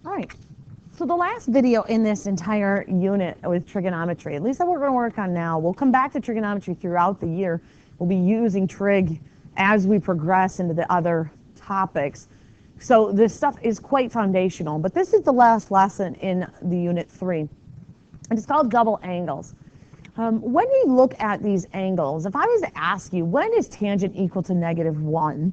All right. So the last video in this entire unit was trigonometry. At least that we're going to work on now. We'll come back to trigonometry throughout the year. We'll be using trig as we progress into the other topics. So this stuff is quite foundational. But this is the last lesson in the unit 3. And it's called double angles. When we look at these angles, if I was to ask you, when is tangent equal to -1?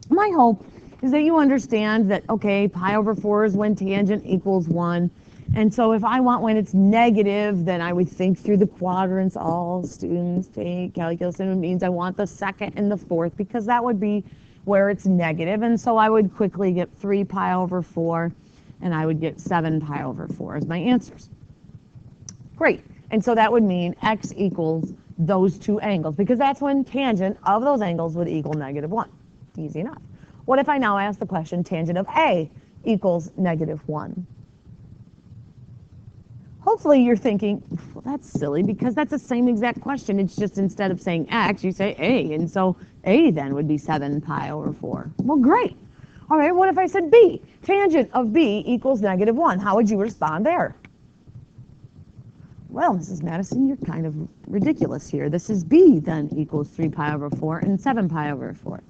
My hope is that you understand that, okay, pi over 4 is when tangent equals 1. And so if I want when it's negative, then I would think through the quadrants. All students take calculus, and it means I want the second and the fourth, because that would be where it's negative. And so I would quickly get 3 pi over 4, and I would get 7 pi over 4 as my answers. Great. And so that would mean x equals those two angles, because that's when tangent of those angles would equal -1. Easy enough. What if I now ask the question, tangent of A equals -1? Hopefully you're thinking, well, that's silly, because that's the same exact question. It's just instead of saying X, you say A. And so A then would be 7 pi over 4. Well, great. All right, what if I said B? Tangent of B equals -1. How would you respond there? Well, Mrs. Madison, you're kind of ridiculous here. This is B then equals 3 pi over 4 and 7 pi over 4.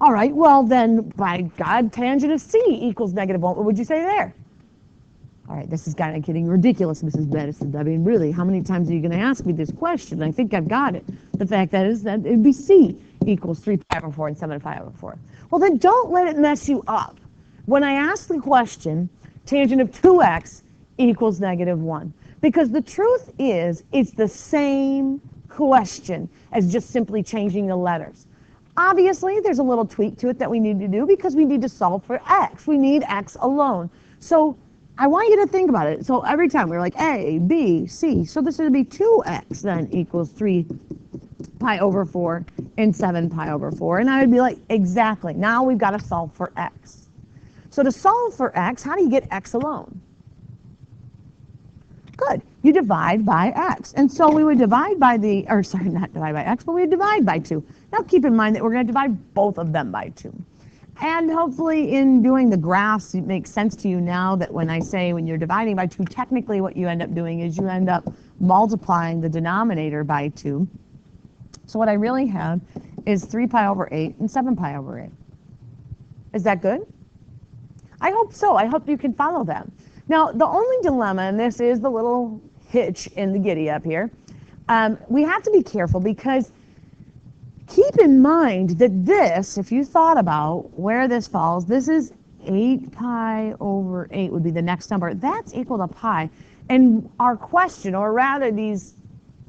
All right, well then, by God, tangent of C equals -1. What would you say there? All right, this is kind of getting ridiculous, Mrs. Madison. I mean, really, how many times are you going to ask me this question? I think I've got it. The fact that is that it would be C equals 3 pi over 4 and 7 pi over 4. Well, then don't let it mess you up. When I ask the question, tangent of 2x equals -1. Because the truth is, it's the same question as just simply changing the letters. Obviously, there's a little tweak to it that we need to do because we need to solve for x. We need x alone. So I want you to think about it. So every time we're like A, B, C. So this would be 2x then equals 3 pi over 4 and 7 pi over 4. And I would be like, exactly. Now we've got to solve for x. So to solve for x, how do you get x alone? Good. You divide by x. And so we would divide by the, or sorry, not divide by x, but we would divide by 2. Now keep in mind that we're going to divide both of them by 2. And hopefully in doing the graphs, it makes sense to you now that when I say when you're dividing by 2, technically what you end up doing is you end up multiplying the denominator by 2. So what I really have is 3 pi over 8 and 7 pi over 8. Is that good? I hope so. I hope you can follow that. Now, the only dilemma, and this is the little hitch in the giddy up here, we have to be careful because keep in mind that this, if you thought about where this falls, this is 8 pi over 8 would be the next number. That's equal to pi. And our question, or rather these,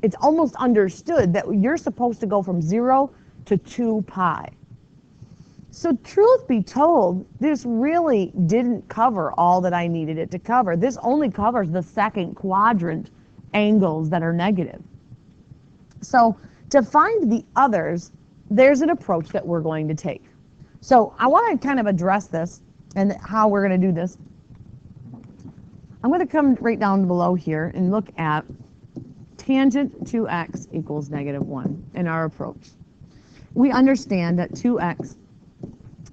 it's almost understood that you're supposed to go from 0 to 2 pi. So truth be told, this really didn't cover all that I needed it to cover. This only covers the second quadrant angles that are negative. So to find the others, there's an approach that we're going to take. So I want to kind of address this and how we're going to do this. I'm going to come right down below here and look at tangent 2x equals -1 in our approach. We understand that 2x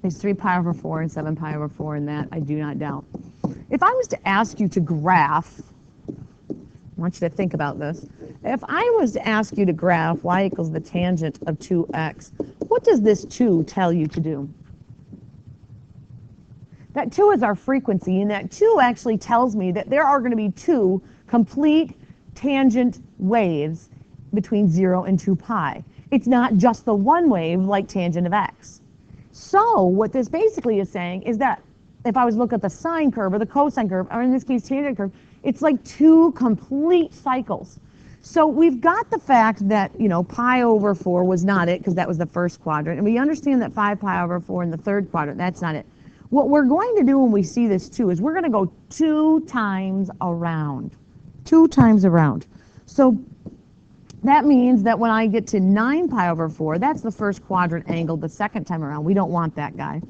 is 3 pi over 4 and 7 pi over 4, and that I do not doubt. If I was to ask you to graph, I want you to think about this. If I was to ask you to graph y equals the tangent of 2x, what does this 2 tell you to do? That 2 is our frequency, and that 2 actually tells me that there are going to be 2 complete tangent waves between 0 and 2 pi. It's not just the one wave like tangent of x. So what this basically is saying is that if I was to look at the sine curve or the cosine curve, or in this case tangent curve, it's like 2 complete cycles. So we've got the fact that, you know, pi over 4 was not it because that was the first quadrant. And we understand that 5 pi over 4 in the third quadrant, that's not it. What we're going to do when we see this 2 is we're going to go 2 times around. 2 times around. So that means that when I get to 9 pi over 4, that's the first quadrant angle the second time around. We don't want that guy.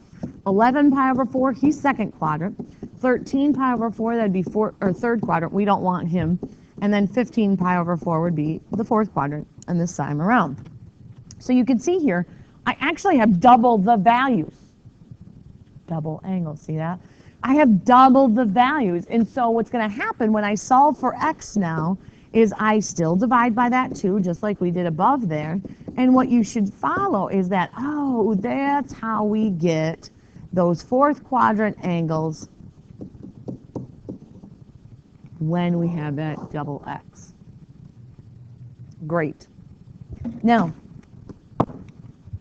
11 pi over 4, he's second quadrant. 13 pi over 4, that'd be third quadrant. We don't want him. And then 15 pi over 4 would be the fourth quadrant and this time around. So you can see here, I actually have double the values. Double angles, see that? I have doubled the values. And so what's going to happen when I solve for x now is I still divide by that 2, just like we did above there. And what you should follow is that, oh, that's how we get those fourth quadrant angles when we have that double x. Great. Now,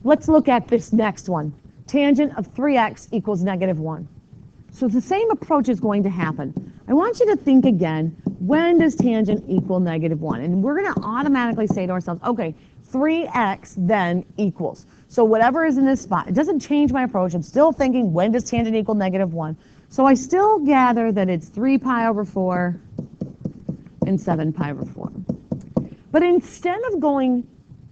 let's look at this next one. Tangent of 3x equals -1. So the same approach is going to happen. I want you to think again, when does tangent equal -1? And we're going to automatically say to ourselves, okay, 3x then equals. So whatever is in this spot, it doesn't change my approach. I'm still thinking, when does tangent equal -1? So I still gather that it's 3 pi over 4 and 7 pi over 4. But instead of going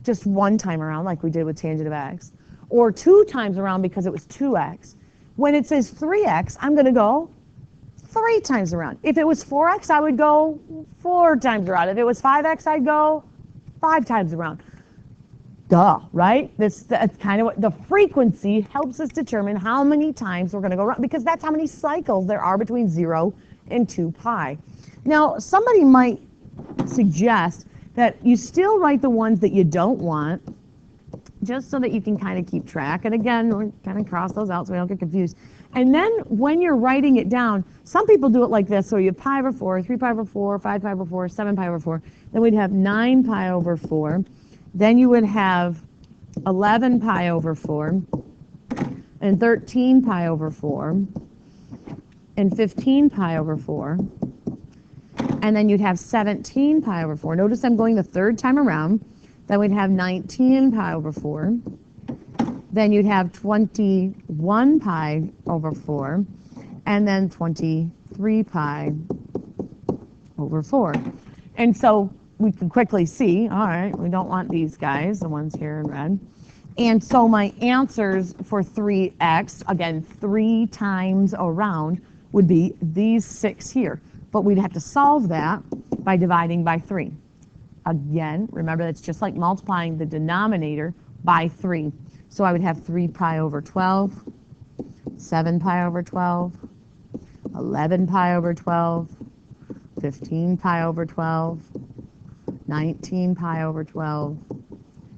just one time around like we did with tangent of x, or 2 times around because it was 2x, when it says 3x, I'm going to go 3 times around. If it was 4x, I would go 4 times around. If it was 5x, I'd go 5 times around. Duh, right? That's kind of what the frequency helps us determine how many times we're going to go around, because that's how many cycles there are between 0 and 2 pi. Now, somebody might suggest that you still write the ones that you don't want, just so that you can kind of keep track. And again, we're kind of cross those out so we don't get confused. And then when you're writing it down, some people do it like this. So you have pi over 4, 3 pi over 4, 5 pi over 4, 7 pi over 4. Then we'd have 9 pi over 4. Then you would have 11 pi over 4, and 13 pi over 4, and 15 pi over 4. And then you'd have 17 pi over 4. Notice I'm going the third time around. Then we'd have 19 pi over 4. Then you'd have 21 pi over 4. And then 23 pi over 4. And so we can quickly see, all right, we don't want these guys, the ones here in red. And so my answers for 3x, again, 3 times around, would be these 6 here. But we'd have to solve that by dividing by 3. Again, remember that's just like multiplying the denominator by 3. So I would have 3 pi over 12, 7 pi over 12, 11 pi over 12, 15 pi over 12, 19 pi over 12,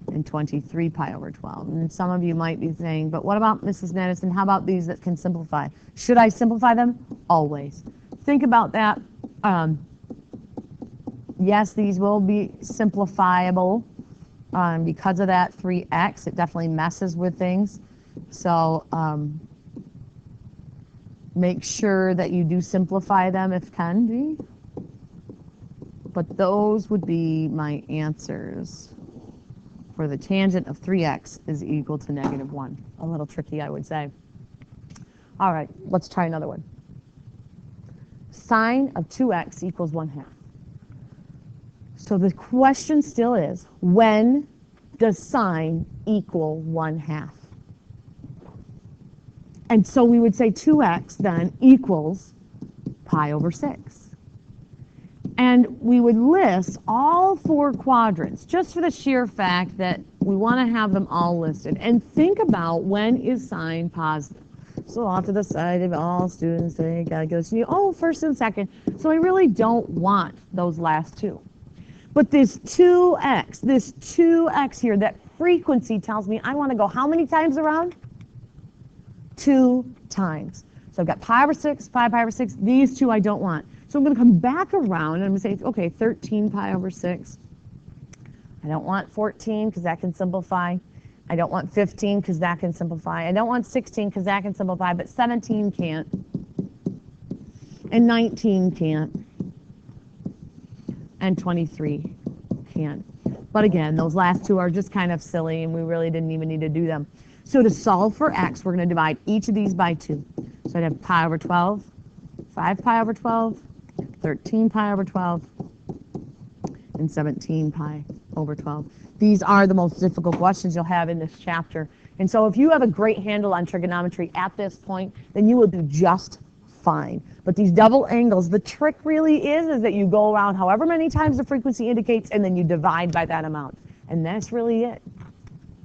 and 23 pi over 12. And some of you might be saying, but what about Mrs. Madison? How about these that can simplify? Should I simplify them? Always. Think about that. Yes, these will be simplifiable because of that 3x. It definitely messes with things. So make sure that you do simplify them if can be. But those would be my answers for the tangent of 3x is equal to -1. A little tricky, I would say. All right, let's try another one. Sine of 2x equals 1/2. So the question still is, when does sine equal 1/2? And so we would say 2x then equals pi over 6. And we would list all 4 quadrants, just for the sheer fact that we want to have them all listed. And think about, when is sine positive? So off to the side of all students, they calculus, oh, first and second. So I really don't want those last 2. But this 2x here, that frequency tells me I want to go how many times around? 2 times. So I've got pi over 6, 5 pi over 6. These 2 I don't want. So I'm going to come back around and I'm going to say, okay, 13 pi over 6. I don't want 14 because that can simplify. I don't want 15 because that can simplify. I don't want 16 because that can simplify, but 17 can't. And 19 can't. And 23 can't. But again, those last 2 are just kind of silly and we really didn't even need to do them. So to solve for x, we're going to divide each of these by 2. So I'd have pi over 12, 5 pi over 12, 13 pi over 12, and 17 pi over 12. These are the most difficult questions you'll have in this chapter. And so if you have a great handle on trigonometry at this point, then you will do just fine. But these double angles, the trick really is that you go around however many times the frequency indicates and then you divide by that amount. And that's really it.